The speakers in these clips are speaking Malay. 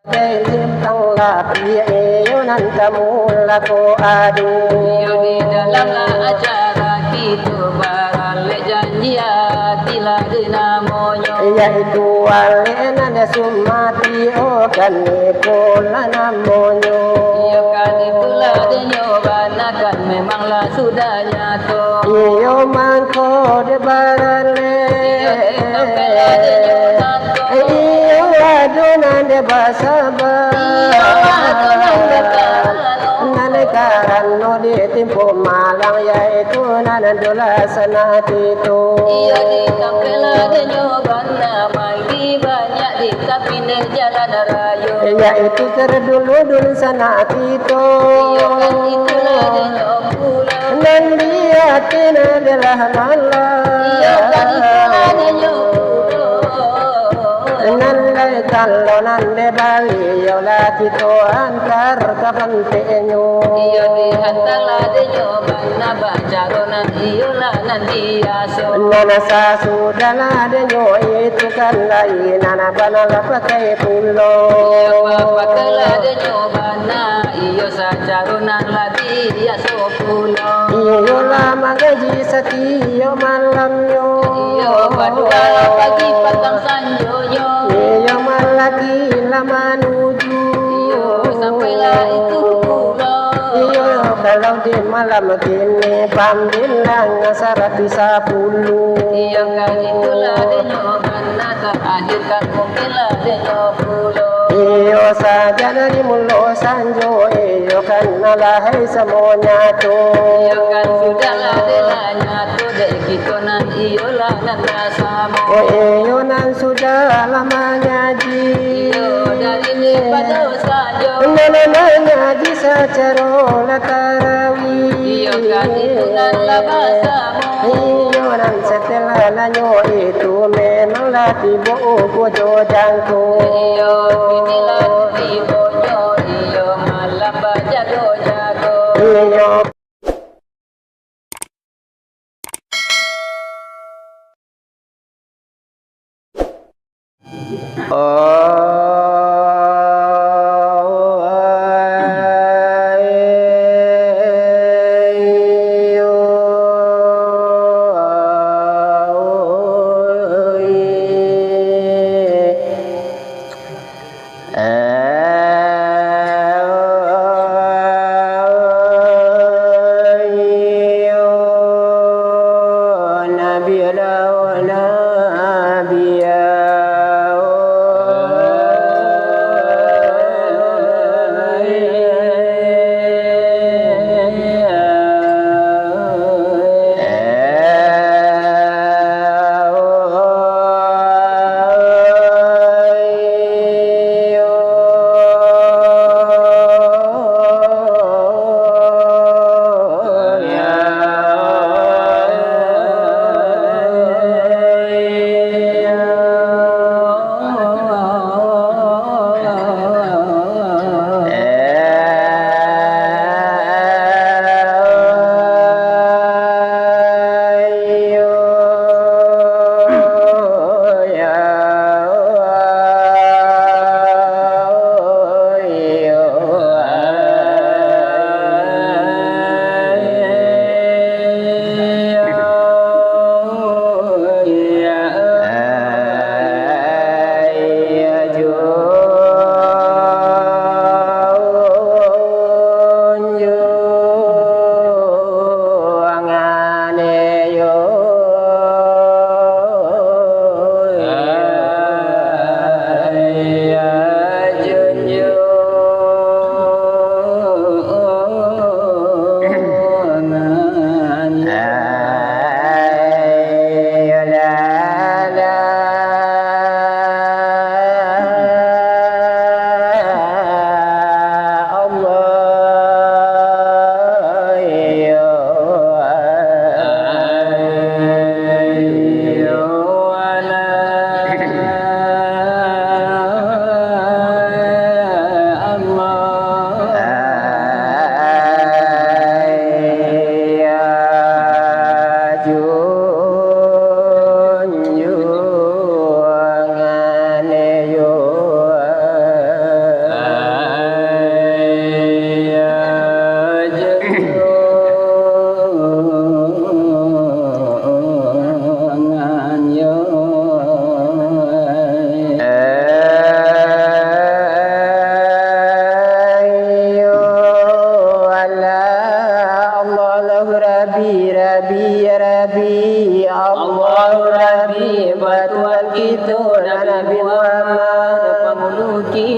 Kelim tang lapi yo nan tamula ko adu yo di dalam acara kita barale janji atila dinamonyo yaitu alena na sumati o kani pola namonyo yo kani pula denyo banakan memanglah sudah nyato yo mangko de barale yo adunan de basaba karano di tempo malang yaitu nanandola sanatito iya di kampela de nyobana mandi banyak di kapine jalan rayo yaitu terdulu-dulu sanatito iya kan itulah de nyobula nan dia tina adalah mala iya kan itulah de nyobula nan lai kalau nan de bali yola tito antar kapantenyo iya di hantarlah de nyobana bacaronan iyolah nan biaso nana sasudana de nyo itu kan lain nana banala pakai pulo iya papakala de nyobana iyo sacaronan lagi biaso pulo iyo lama gaji satiyo malamyo iyo badua pagi patang sanjoyo iyo malaki lama nuju iyo sampailah itu pulo iyo kalau di malam kini pambilang sarati sapulu iyo kan itulah de nyobana terakhir kan mungkinlah de nyopulo iyo saja dari mulo sanjo iyo kan nalahai semuanya to iyo kan sudahlah de nyato de kita nan iyolah nan rasamo iyo nan sudah lama ngaji iyo dari ni pada sajo nana ngaji secara latarawi iyo kan itu nan labasamo iyo nan setelah nanyo itu memang latih buku jojangku iyo inilah tibonyo iyo malam jago-jago iyo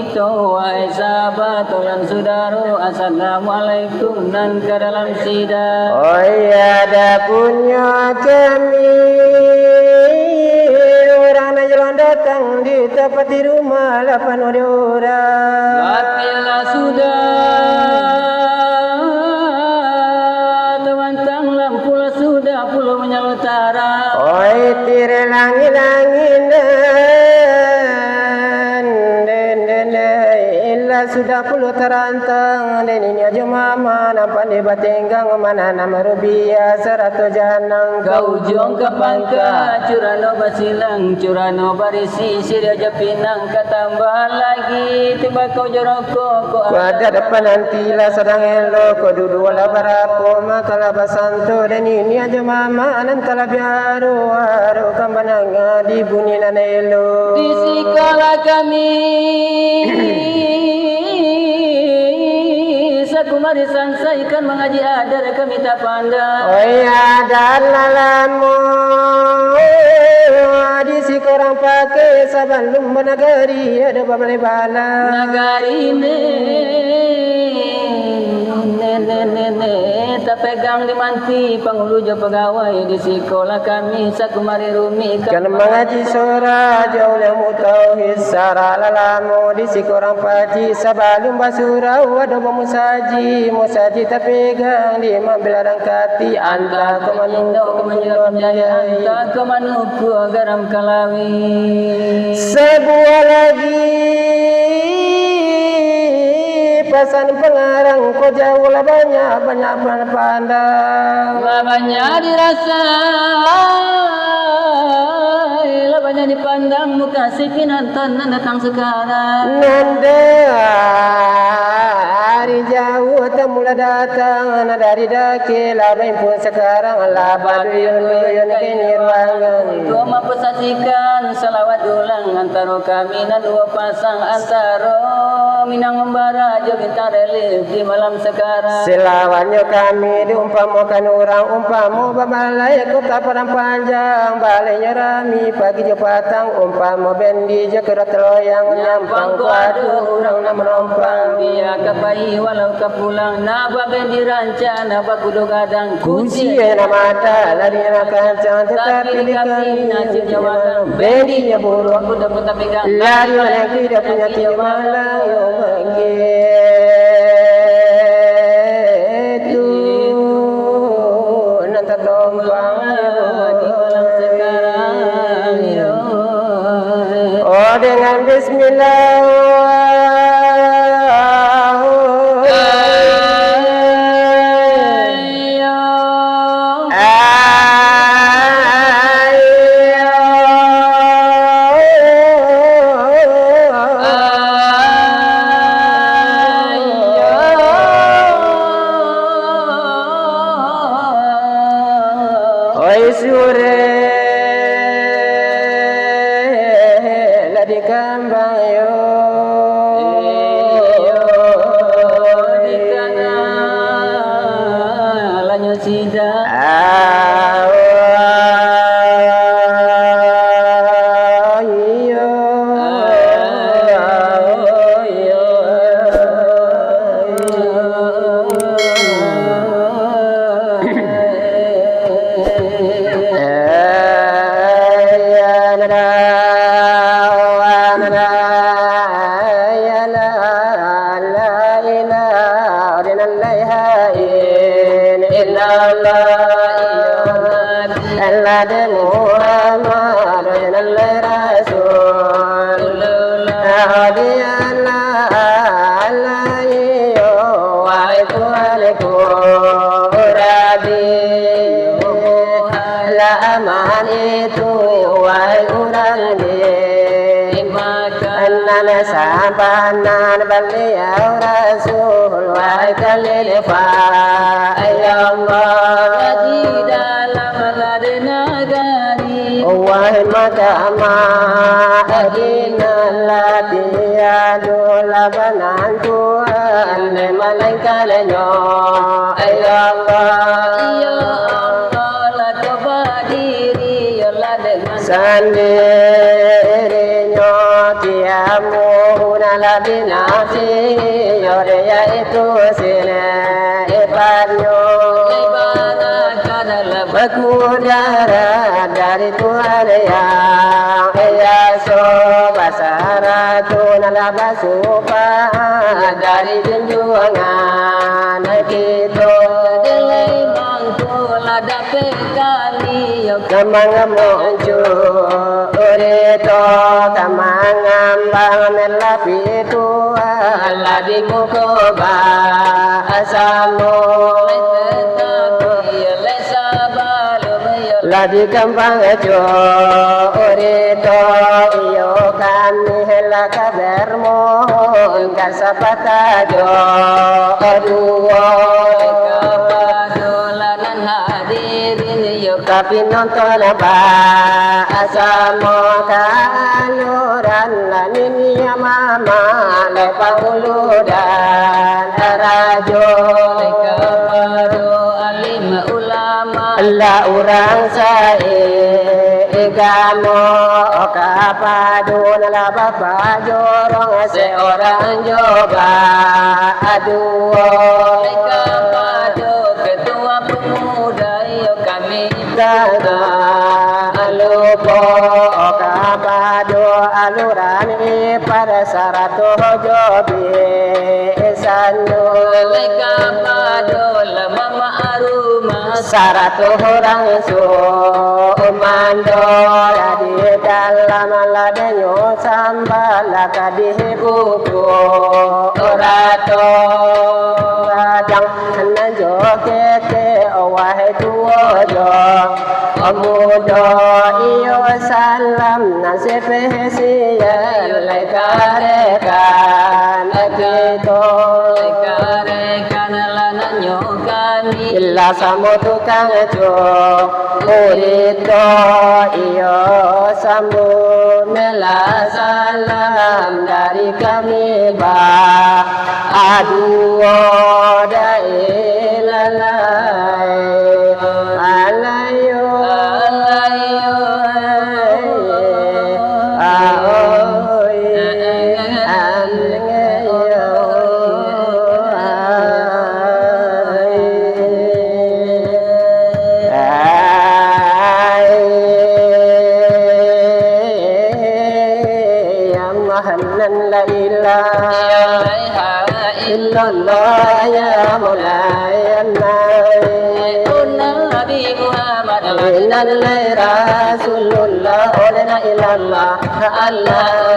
kita wahai sahabat yang saudara, assalamualaikum nan ke dalam sidang. Oh ya ada punya kami orang nak jalan datang di tempat di rumah 8 orang. Apabila sudah tewantang lampu sudah puluh menyelutara. Oi tire langit-langit sudah puluh terantang dan ini aja mama nampak di batenggang mana nama rubia 100 janang Kau jong ke pangka curano basilang curano barisi siri aja pinang katambah lagi tiba kau joroko ko ada depan nantilah sedang elo ko duduk wala barapo makalah basanto dan ini aja mama nantala biaru aru kambananga di bunyi nanelo di sekolah kami Kumari sansaikan mengaji adar kami tak pandang. Oh ya dalalamu di si korang pakai sabalum nagari ada babale bala. Nagari ne tak pegang di manti penghulu jo pegawai di sekolah kami sakumari rumi kan mengaji surah jauh lemu tauhid saralalamu di si korang paji sabalum basura ada musaji tak pegang di mambil rangkati anta kemanu anta kemanu garam kalawi sebuah lagi pesan pengarang kau jauh lah banyak pandang banyak dirasa lah banyak dipandang muka si pinantan datang sekarang nanda dari jauh tak mula datang dari daki labain pun sekarang lah baduyun kini ruangan kau mampu saksikan salawat ulang antara kami dan dua pasang antara minang membara jo kita relief di malam sekarang selawatnya kami diumpamakan orang umpamu babalai kota padang panjang balainya rami pagi jo patang umpama bendi jo kerat loyang nyampang kuadu orang nak merompang dia kapai walau kapulang naba bendi ranca naba kudu gadang kunci na mata lari na kancang tetapi di kami nasib jawatan bendinya buruk aku dapat pegang lari mana tidak punya timalang yo begitu nanti tombang di malam sekarang oh dengan bismillah sabanan beliau Rasul wa kalil fa ya Allah di dalam ladnagari wahai makama adina latia dola banan Tuhan malaikalnya ya Allah ya Allah la kabadiri ya ladnagari sendirinya tiamu nala binafsi yore yaitu sine ibadah bermudara dari Tuhan yang Yesus basaratun ala supa dari junjungan kita kamang muncul urito kamang ambang melapitu ala di mukoba asamu ladi kambang jo urito iyo kami hela kabermo kasapata jo aduo tapi nonton apa asamo kaluran lanin ya mama lepang ulu dan rajo Allah orang saya igamo kapadun la bapa jorong seorang coba aduo ketua pemuda kami dana alupo kapado aluran pada sarato jobi sanu kapado lama aruma sarato orang so mando di dalam ladenyo sambala kadibu orato radang najo kete wahai tuojo amudo iyo salam nasib hesiya lekarekan akito lekarekan lananyo kami illa samo tukang jo urito iyo sambu mela salam dari kami ba aduo dailalai alayo alayo aoi amngeyo ai ya mahallan la ilaha illallah ya maulayana Inna Rasulullah la ilallah Allah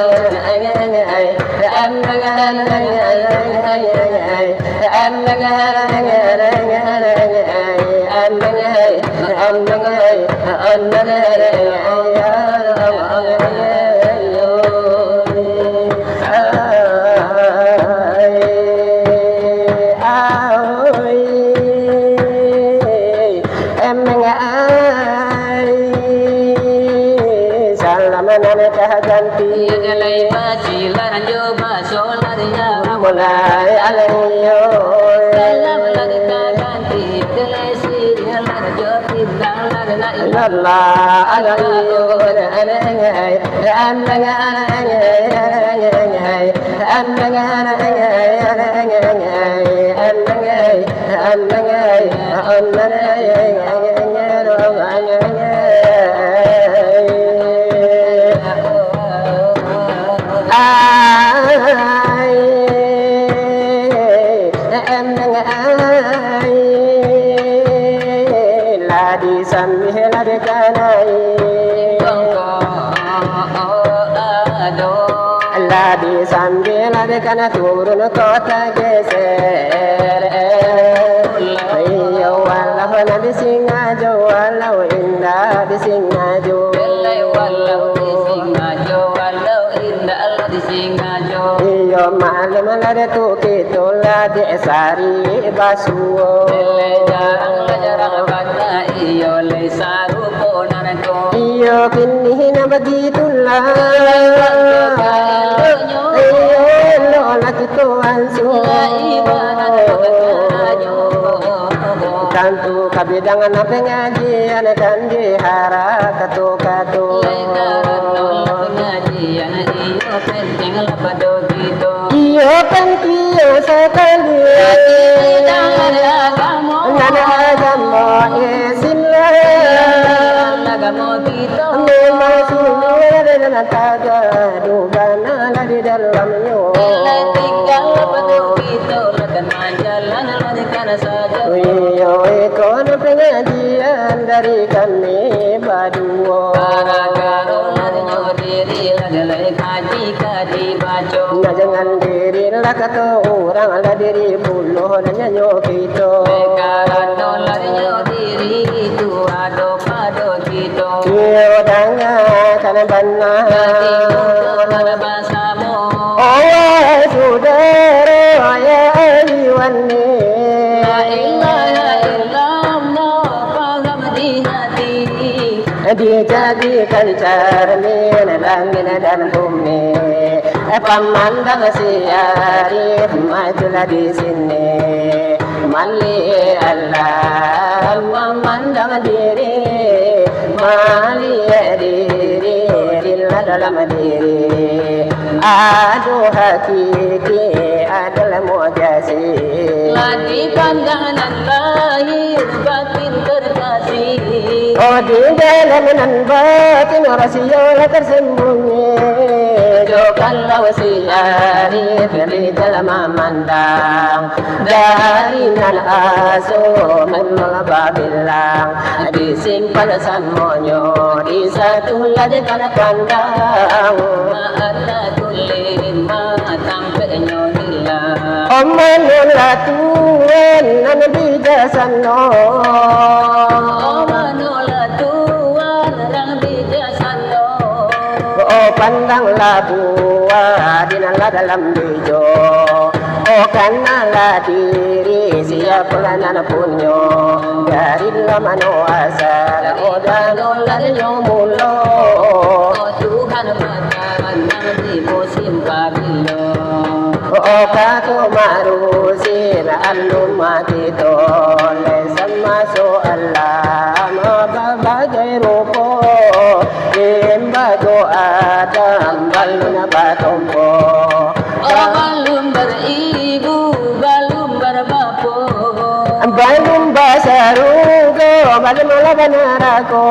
ganti galai baji laran jo baso larinya mulai alayo salam larita ganti galai si laran jo tidang larana ilallah alayo anangai anangai anangai ladi sambil ladi kanai ladi sambil ladi kana turun kota geser ayo walau nabi singajo walau indah di singajo walau di singajo walau indah di singajo iyo malam ladi tu kita ladi sari basuo jarang kata iyo le saru ponanko iyo kini na bagitullah iyo lo lagi tuan kantu kabidangan na pengajian dan dihara katu-katu pengajian iyo penting lapado gitu Iyo penting sekali Nana agama Islam Memang sulit dan taga Dubana lah di dalamnya Iyo ikon pengajian dari kami berdua Nah jangan diri lah kata orang lah diri puluh dan nyanyo kita Iyo dangan benar Oh saudara ya ayuani Dijadikan cermin langit dan bumi Pemandang siarif majulah di sini Mali Allah memandang diri Mali diri Dilla dalam diri Aduh hakiki adalah mujazib Lagi pandangan lahir batin terkasih Oh di dalam nan batin rahsia tersembunyi Jokanlah siari dari dalam memandang Dari nan aso menolak bilang Disimpan semuanya di satu ladakan pandang Ma'ala kulin ma'atampe'nyo hilang Omanula Tuhan nan bijaksana Omanola Tuhan yang bijaksana Oh pandanglah buah dinalah dalam bijo Oh kanalah diri siapalah nan punya Dari lamano asal Oh danolah nyomulo Oh Tuhan matakan di musim pabilo Oh kato marusin alumma kito Lesan masuk Allah Mababagai rupo Imbago Adam Baluna batompo Oh balum beribu balum berbapo Balum basarugo Balum labanarako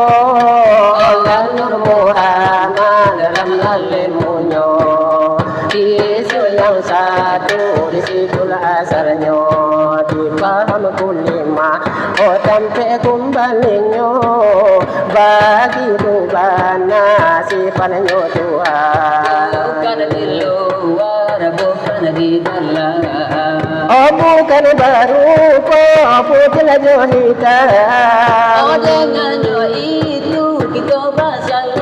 Allah Nur Muhammad dalam lalimunyo Isu yang satu di situlah asarnya dipaham kulima oh sampai kumbalinyo bagi rubana sifatnya Tuhan bukan di luar bukan di dalam oh bukan baru kok putih johita oh dengan itu kita masalah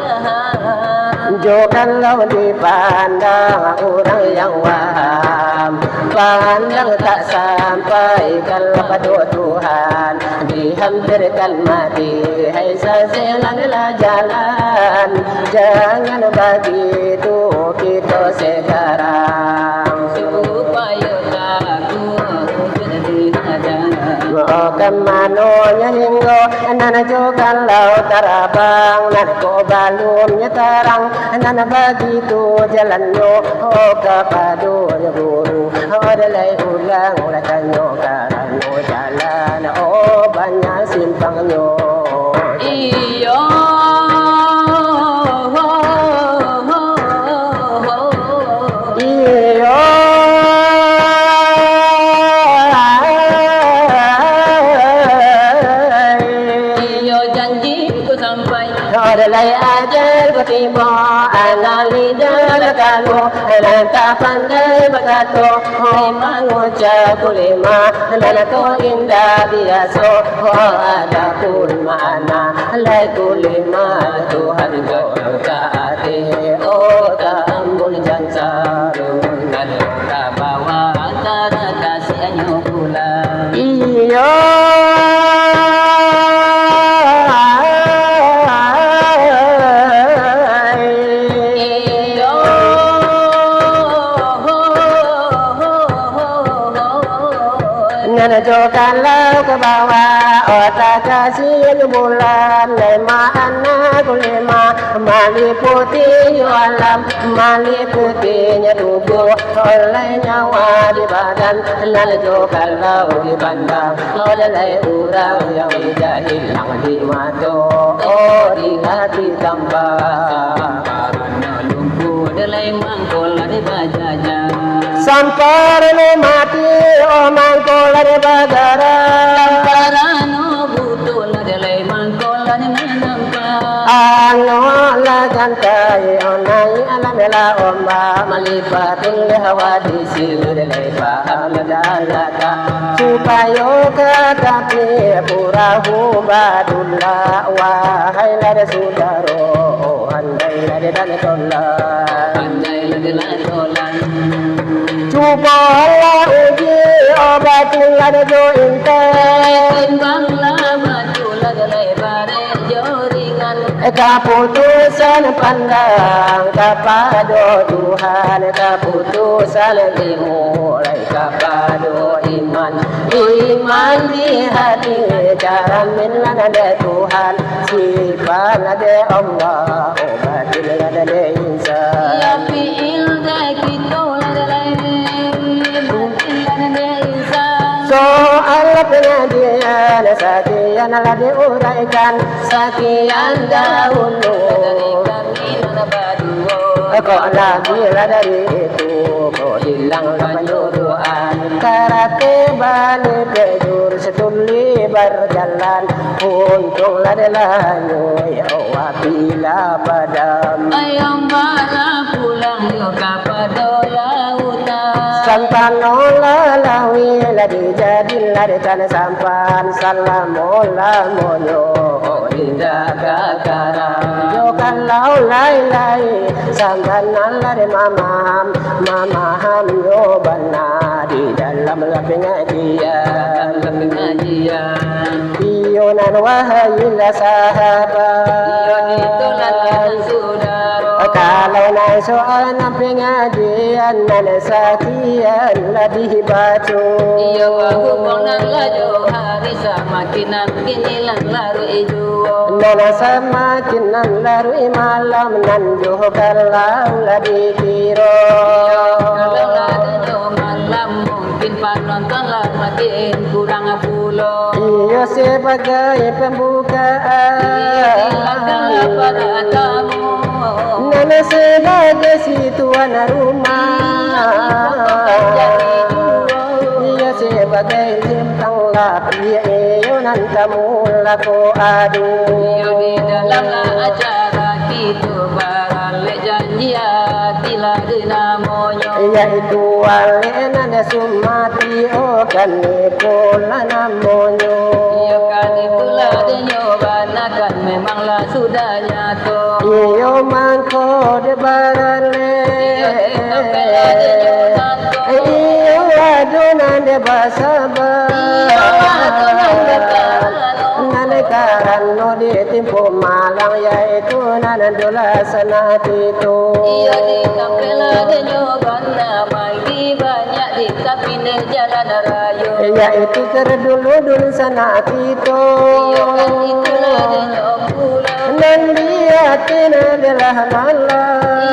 Jokanlah dipandang orang yang waham Pandang tak sampai kalau pada Tuhan Dihampirkan mati Hai sasilanlah jalan Jangan begitu kita sekarang Supaya takut jadi hadang Kemanonya hingga Nana jokanlah tarabang Nana ko balumnya tarang Nana begitu jalannya Oh kapado ya guru Oh dalai ulang lakanyo karanyo jalan Oh banyak simpangnya Iyo Iyo Dalai ajar bertiba Anak lidah kalu Dan tak pandai berkata Memang ucap kulima Dan aku indah biasa Oh ada kulmana Lai kulima Tuhan kau taati Oh tak ambul jansaru Dan tak bawa antara kasihnya pulang Iya Nanajo kalau ke bawah otak kasih bulan lima anak lima mali putih alam mali putihnya tubuh oleh nyawa di badan nanajo kalau di bandang oleh urang yang tidak hilang di mata di hati tambah lumpuh delai mangkol di bajaja sampar mati oh mangkol di bagara parano butul delai mangkol di manampa ano la kantai onai alamela omba malifatul hawadisi delai pahaladalaka supayo katapi purahu badullah wahai lada sudaro andai lada dan tolak andai lada tolan Cuba Allah uji obatin lada jo inten bangla batula delai bare joringan keputusan pandang kepada Tuhan keputusan dimulai kepada iman iman di hati jaramin lada Tuhan sifat lada Allah obatin lada insan ya fi'il da kita soal pengajian sekian telah diuraikan sekian dahulu kok lagi lah dari itu kok hilang penyuruhan karate balik bejur setuli berjalan untunglah delanyoi apabila padam ayam bala pulang yo kepada lautan Santanola lawi ladi jadi ladi tan sampan salamola monyo indah kakara yo kalau lai santanan ladi mamaham yo bana di dalam pengajian Iyonan wahai sahabat itulah saudara kalau naik soal pengajian nana sakian lebih baca iya bahu bonan laju hari semakinan kinilan laru ijo nana semakinan laru malam nan jo kalau lebih kiro kalau laju malam mungkin penonton lah makin kurang pulau iya sebagai pembukaan silakanlah para tamu nana sebagai si tuan rumah ia sebagai simpang lapi iyo nantamu lako adu iyo di dalam acara kita barale janji atilah dinamonyo yaitu wale nana sumati o kanipula namonyo iyo kanipula denyobanakan memanglah sudah nyato iyo mangko de barale iyo adunan de basaba nalekaran no di timpo malang yaitu nanandola sanatito iyo di kampela denyobana magi banyak di kapine jalan rayo yaitu terdulu sanatito iyo kan itulah denyobula nan liatin adalah malam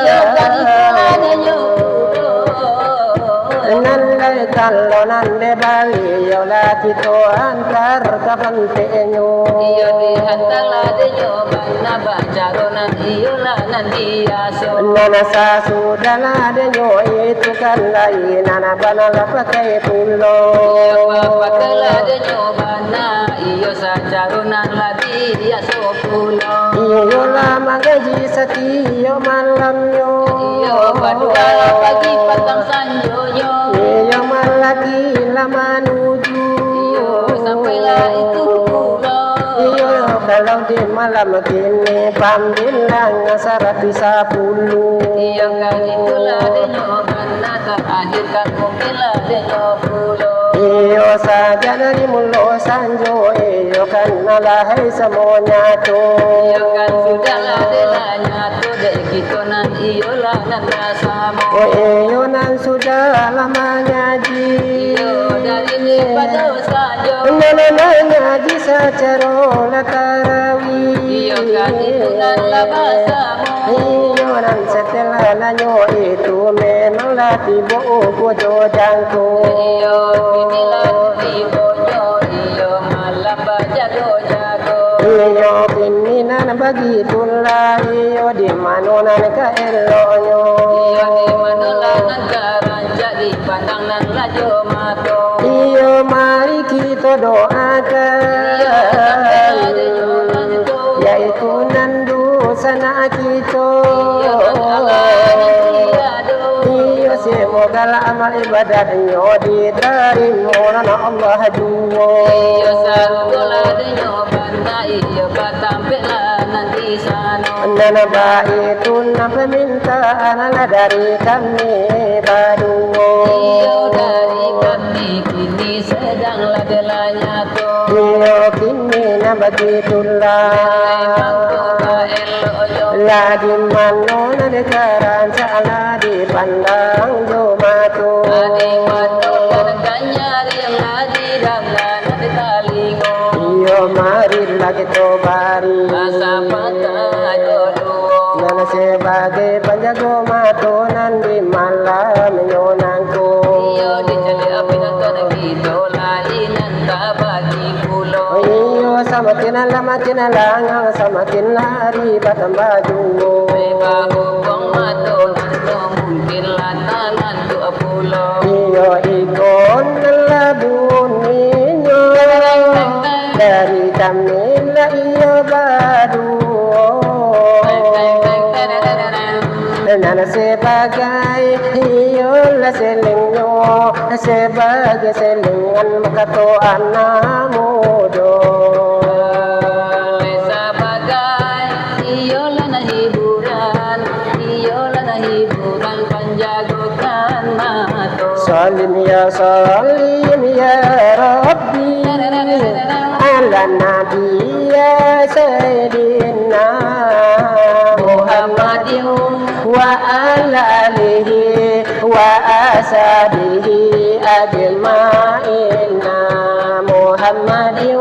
iyo kan itulah denyobula nan lay kalau nan de bali yo la kito antar kapantenyo iyo dihantarlah denyobana bacaronan iyo lah nanti aso nana sasudana denyo itu kan lain nana banala pakai pulo iyo papakala denyobana iyo sacaronan lagi aso pulo iyo la magaji satiyo malamyo iyo badua pagi petang sanjoyo iyo malaki la manuju iyo sampailah itu pulo iyo kalau di malam kini pambilang sarapi 10 iyo kan itulah denyobana terakhirkan mungkinlah denyopulo iyo saja dari mulo sanjo iyo kan nalahai semuanya tu iyo kan sudahlah delanya tu dek kita nan iyo lah nan rasamo iyo nan sudah lama ngaji iyo ini pada saja. Nana ngaji secara tarawih. Iyo kan hitungan lah bahasamu. Iyo nan setelah nanyo itu memang latih bobo jojangku. Iyo inilah ibunya. Iyo malam jago-jago. Iyo kini nan begitulah. Iyo di mana nan keelonyo. Iyo di mana nan karanjak di pandang nan lajo mato. Iyo mari kita doakan, yaitu nandu sana kita. Iyo semoga amal ibadahnya diterima oleh Allah juga. Iyo sarugola denyo banda iyo batampelah nanti sana. Nana itu napa mintaan dari kami berdua. Iyo dari kami kini sedang ladelanya tu. Iyo kini na begitulah. Lagi mana negara salah dipandang jomatu. Adik matu kadang-kadang lagi dalam ditalingo. Iyo mari lagi tobari. Asa patah jodoh. Nana sebagai penjaga matu nanti malam nyonangku. Iyo dijali api nonton gitu lainan tak bagi pulau. Iyo semakin langang semakin hari bertambah jumbo. Bahu kong matu nanto mungkin latanan tu pulau. Iyo ikon labun ninyo dari kami la iyo badu. Nana sebagai iyo la selingyo sebagai selingan makatoan namudo. Sebagai iyolah na hiburan, iyolah na hiburan panjagokan mato. Salim ya Rabbi ala nabi ya sayyidina Muhammadin wa ala alihi wa ashabihi ajma'ina. Muhammadin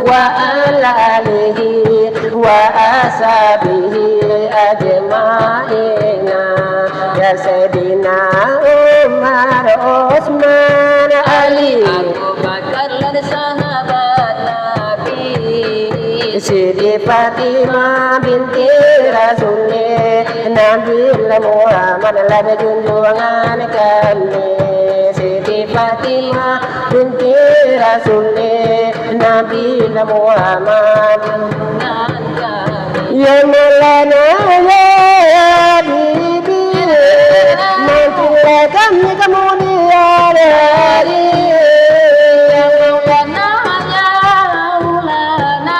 wa ala alihi wa ashabihi ajma'ina. Ya sayyidina Umar Osman Ali Abu Bakar dan sahabat Nabi. Siti Fatimah binti Rasulullah Nabi Muhammad lah junjungan kami. Siti Fatimah binti Rasulullah Nabi Muhammad ya Maulana ya Bibi nantilah kami kemudian hari. Ya Maulana, ya Maulana,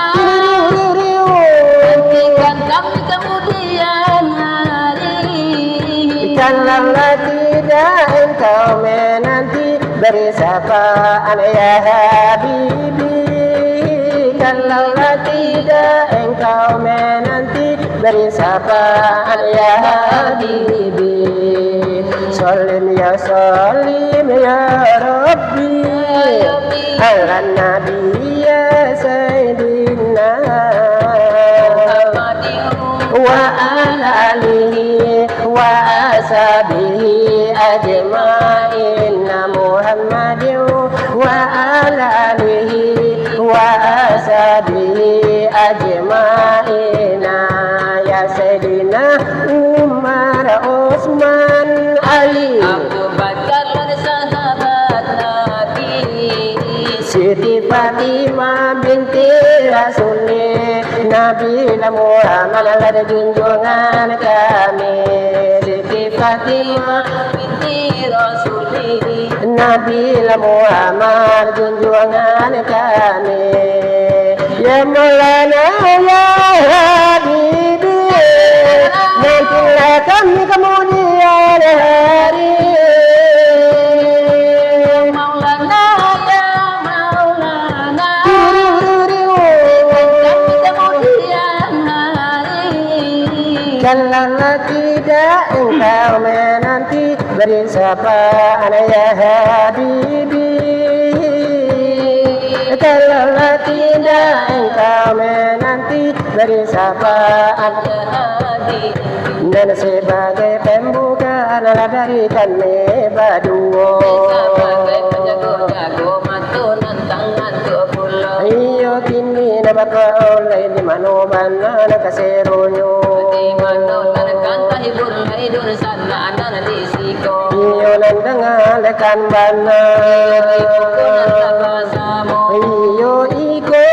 nantikan kami kemudian hari. Kalaulah tidak engkau menanti beri sapaan ya Habibi. Kalaulah tidak engkau menanti beri sapaan ya Habibi. Salim ya Rabbi ala nabi ya sayyidina wa ala alihi wa ashabihi ajma'ina. Muhammadin wa ala alihi wa ashabihi ajma'ina. Ya sayyidina Umar Osman Ali Abu Bakar dan sahabat Nabi. Siti Fatimah binti Rasulullah Nabi Muhammad ada junjungan kami. Siti Fatimah binti Rasulullah Nabi Muhammad junjungan kami. Ya Maulana ya Habibi nantilah kami kemudian hari. Maulana ya Maulana kemudian hari. Kalaulah tidak engkau menanti beri sapaan ya Habibi. saya engkau menanti beri sapaan dan sebagai pembuka adalah dari kami berdua. Jago matu nantang natu pulau. Iyo kini dapat oleh di mana nakaserunyo. Di mana kanta hibur hidur sana ada di siko. Iyo nandangalekan bana. Iyo iko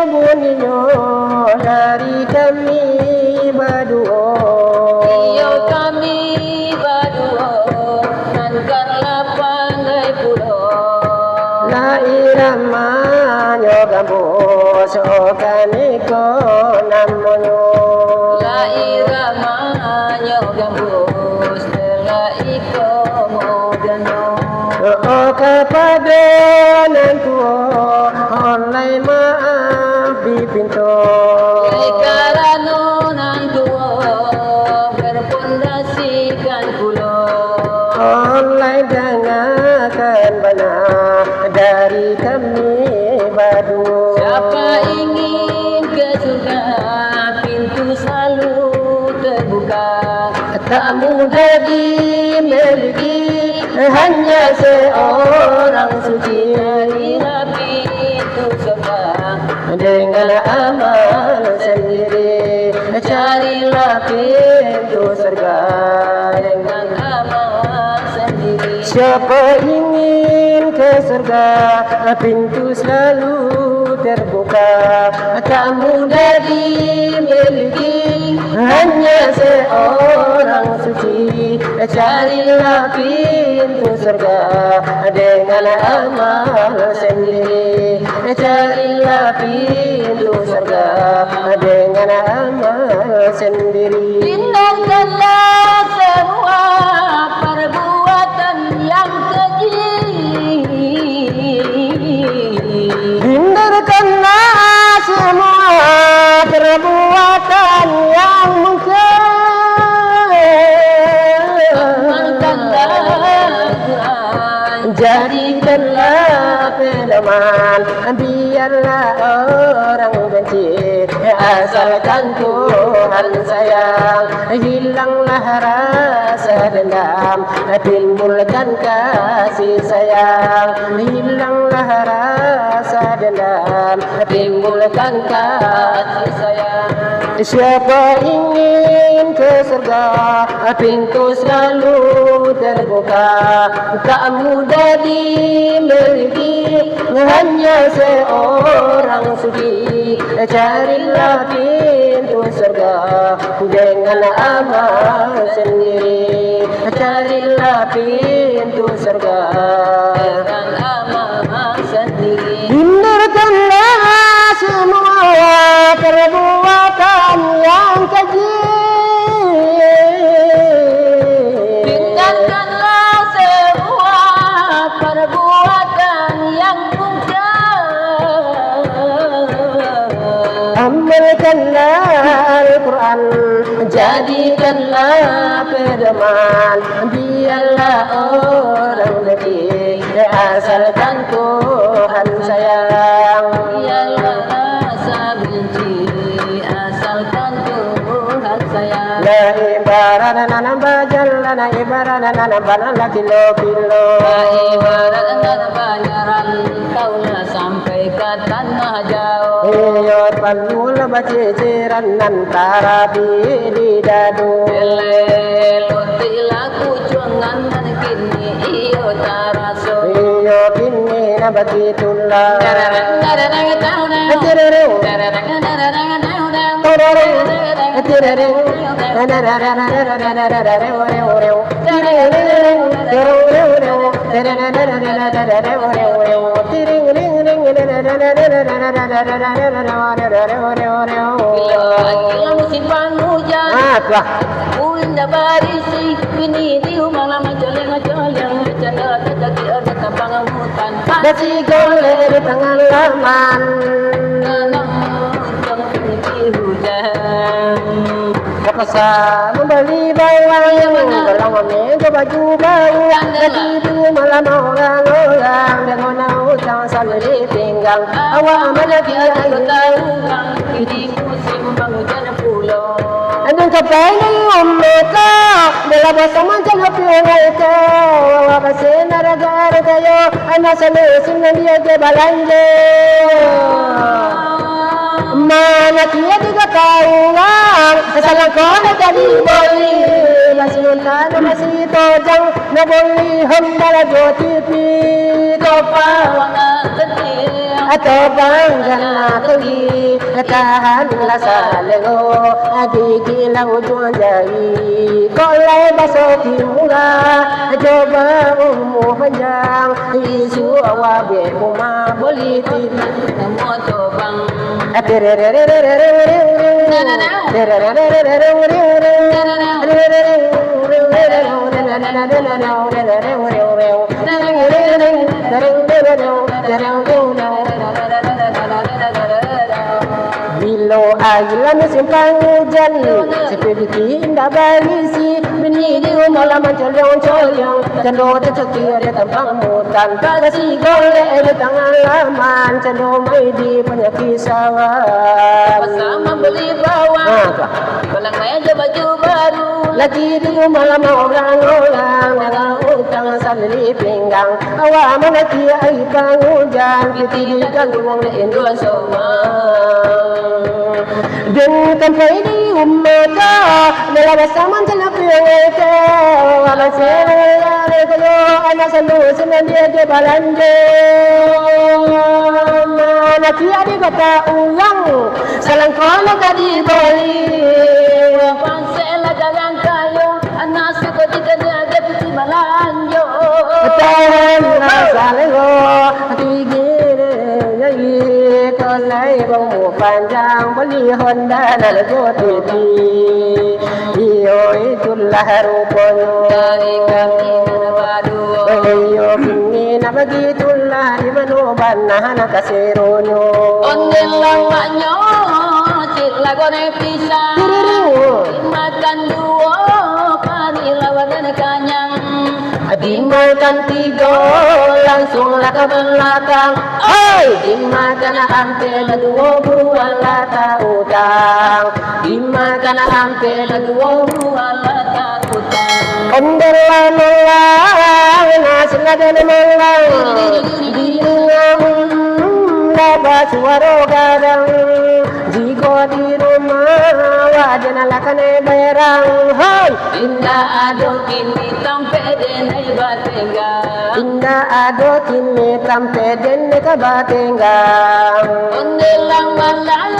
bunyinya dari kami berdua. Iyo kami berdua nangkarlah pangai pulau. La irama nyogambo sokaniko namonyo. La irama nyogambus la iko modano. O kepada nantu online maaf dipinto. Karano nantu berpondasikan pulau. Online dengarkan bana dari kami berdua. Siapa ingin ke surga, pintu selalu terbuka. Tak mudah dimiliki, hanya seorang suci. Carilah pintu surga, Dengan amal sendiri, carilah pintu surga. dengan amal sendiri. Siapa ingin ke surga, pintu selalu terbuka. Tak mudah dimiliki, hanya seorang suci. Carilah pintu surga dengan amal sendiri. Carilah pintu surga dengan amal sendiri. Hindarkanlah semua perbuatan yang keji. Hindarkanlah semua perbuatan yang mungkin. Jadikanlah pedoman, biarlah orang benci, asalkan Tuhan sayang. Hilanglah rasa dendam, timbulkan kasih sayang. Hilanglah rasa dendam, timbulkan kasih sayang. Siapa ingin ke surga, pintu selalu terbuka. Tak mudah dimiliki, hanya seorang suci. Carilah pintu surga dengan amal sendiri. Carilah pintu surga Dengan amal sendiri. Hindarkanlah semua perbuatan yang keji. Tinggalkanlah semua perbuatan yang muncul. Amalkanlah Al-Quran, jadikanlah pedoman. Biarlah orang letih, asalkan Tuhan sayang. Biarlah rasa benci, asalkan Tuhan sayang. La ibarat nanam bajal, la ibarat nanam banan la kilo. Ibarat banyaran kaulah sampai ke tanah jauh. Iyo palul baciciran antara bidi dadu. Leloti laku cuangan dan kini iyo taraso. Iyo kini na bakitullah. Gila musim penghujan. Apa? Unda barisi kini di malam coleng-coleng canda tadi ada tapangan hutan. Dasi gole di tengah laman. Hujan. Paksa membeli bawang, kalau ngomong ke baju bau. Jadi itu malam orang-orang dengan utang salli pinggang awak malaki ay Hindi musim panghujan pulau. Anong kapay na yung mata Nalabas naman sa hapyongay ka Kasi naragar kayo Ano sa lusin ng diya ke balanje Manakiya di ka taungan Sasalang ko na kadiboli Masinunta na masito Jang naboli Hamdala jotipi Kopa Ato bang gana tugi Tahan la sa lego Adiki la ujung jari Kolai baso timura Coba umu panjang Isu awabe kuma boliti Moto bang Bilo ayla musim penghujan Seperti indah barisi Bini di malam colong-colong Cendo tercekir di tempat mutan Kasih golek di tangan laman Cendo mai di penyakit sawan Bersama beli bawang Balang meja baju baru Lagi di malam orang-orang Dengan utang salli pinggang Awak menanti air penghujan Kita diganggu di Indonesia Dan sampai di ummata Nalabas naman sa lapiyong ito Amasaya kayo Anak salusin ang diya ke balanje Manakiya di kata ulang Salang ko na kadiboli Pansela dagang kayo Anak suko di kanya Deputi malanjo Tahan na salego Tigil Yayi Kolay bang panjang Beli Honda na jotiti Iyo itulah ruponya Dari kami na badu Iyo kini na begitulah Di manuban na kasironyo Ondel lang manyo Sila gone pisang Makan duo Panilawan na kanyang Dimakan tiga langsung lah ke belakang Oi, dimakan hampir dua bulan lata utang Dimakan hampir dua bulan lata utang Ondel melang, nasi ada melang Di dapat suara gadang Jika di rumah wajan alakane berang Hai, Indah ado kini tampe denai batenga Indah ado kini tampe denne ka batengang Ondelang malang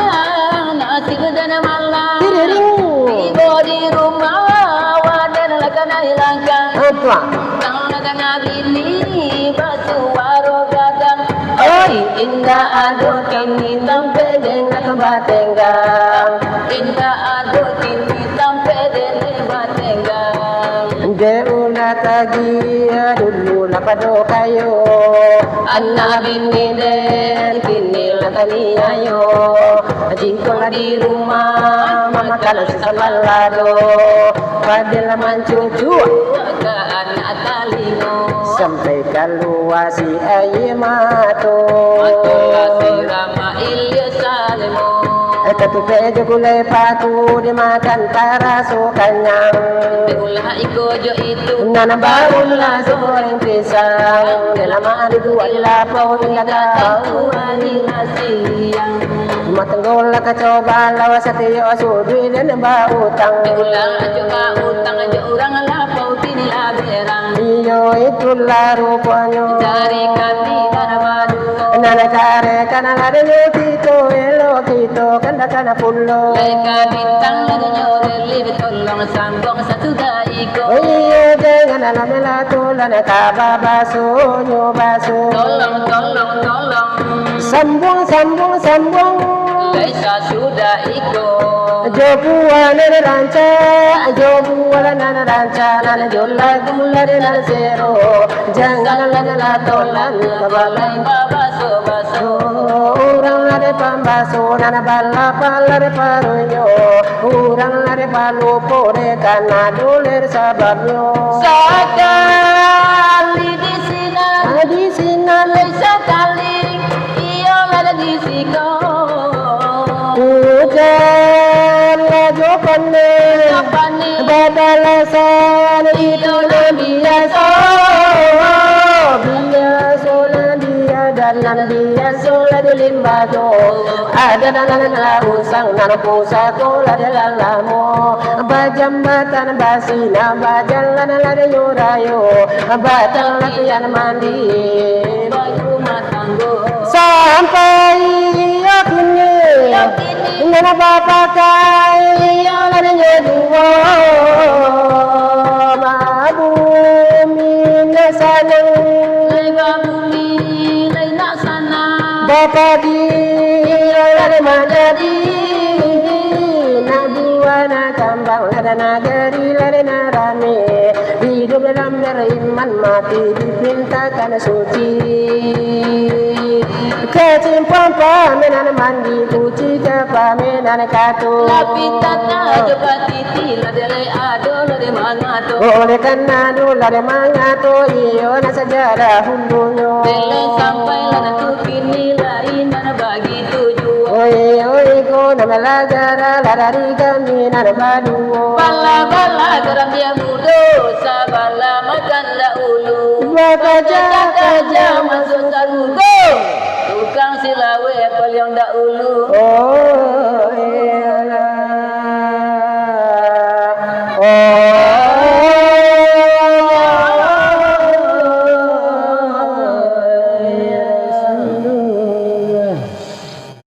nasi gedana malang Tiriring Ibo di rumah wadan lakana hilangkan Apa? Tang lakana bini basuaro gadang Oi, indah ado kini tampe denne ka batengang Indah ado kini tampe denai batenga Deuna tagi dulu lapado kayo Anak bini den kini latani ayo Jika di rumah makan samalado Padahal mancucu Kaan atalino sampai keluar si air mato Matola sirama ilya salemo Ketupe jugulay paku dimakan taraso kanyang Ulah ikojo itu Nanambaul na soreng pisang Nelamaan dua ilapaw ilagaw Siang Matanggol na kacoba lawas sa tiyo asudwi na nabautang Ulang ajo ka utang ajo urang lapaw tinilaberang Iyo itu laro ponyo Dari kami narabadu Nanakare kanalade kito elo kito kanda kana pullo Leka bintang nyore libe tolong sambong satu daiko Iyo dengan alamela tulan kababaso nyo baso Tolong tolong tolong Sambung sambung sambung Laisa sudah iko Jobuan na rancha Jobuan na rancha Nana jola gula na zero Jangan la tolan kabalay Babaso baso Urang lare pambaso Nana bala palare paruyo Urang lare palupo de kana doler sababyo Sekali di sini Di sini Laisa kali nan dia sola di limbago ada dalam usang nan pusako la dalamo bajambatan basina bajalan la de yurayo batal latihan mandi baju matanggo sampai yakini nana bapa kai la de dua mabumi nasana Bapa di lari madadi Nabuana kambang lada nagari lada narame Hidup dalam beriman mati dipintakan suci Kecimpang pamenan mandi kuci ke pamenan katu lapitana coba titi ladele ado lade mangato oleh karena dulu lade mangato iyo na sejarah hundunya bele sampai lana tukini lain mana bagi tujuh oi oi ko na melagara ladari kami na badu bala bala geram dia mudo sabala makan la ulu bakaja kaja masuk sarugo tukang silawe paling dahulu oh